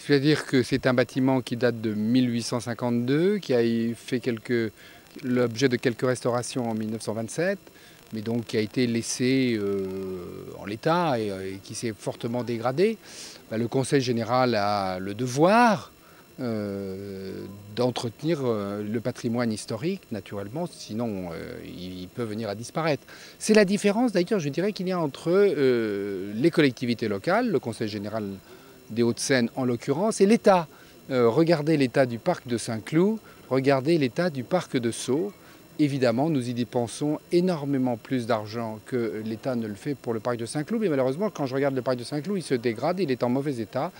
C'est-à-dire que c'est un bâtiment qui date de 1852, qui a fait l'objet de quelques restaurations en 1927, mais donc qui a été laissé en l'état et qui s'est fortement dégradé. Le Conseil général a le devoir d'entretenir le patrimoine historique, naturellement, sinon il peut venir à disparaître. C'est la différence, d'ailleurs, je dirais, qu'il y a entre les collectivités locales, le Conseil général des Hauts-de-Seine en l'occurrence, et l'État. Regardez l'état du parc de Saint-Cloud, regardez l'état du parc de Sceaux. Évidemment, nous y dépensons énormément plus d'argent que l'État ne le fait pour le parc de Saint-Cloud. Mais malheureusement, quand je regarde le parc de Saint-Cloud, il se dégrade, il est en mauvais état.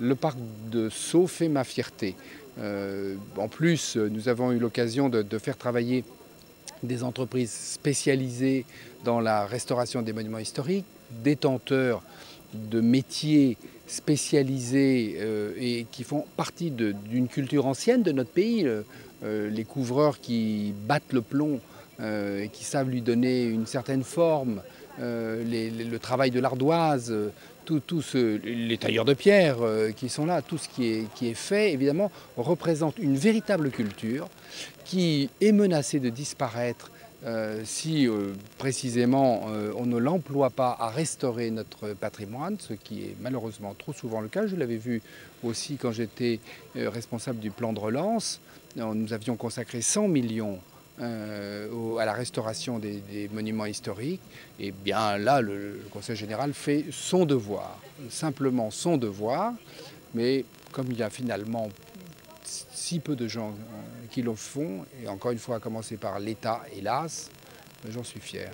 Le parc de Sceaux fait ma fierté. En plus, nous avons eu l'occasion de faire travailler des entreprises spécialisées dans la restauration des monuments historiques, détenteurs de métiers spécialisés et qui font partie d'une culture ancienne de notre pays. Les couvreurs qui battent le plomb et qui savent lui donner une certaine forme, le travail de l'ardoise, les tailleurs de pierre qui sont là, tout ce qui est fait, évidemment, représente une véritable culture qui est menacée de disparaître si précisément on ne l'emploie pas à restaurer notre patrimoine, ce qui est malheureusement trop souvent le cas. Je l'avais vu aussi quand j'étais responsable du plan de relance. Nous avions consacré 100 millions à la restauration des monuments historiques. Et bien là, le Conseil général fait son devoir, simplement son devoir, mais comme il y a finalement si peu de gens qui le font, et encore une fois à commencer par l'État, hélas, j'en suis fier.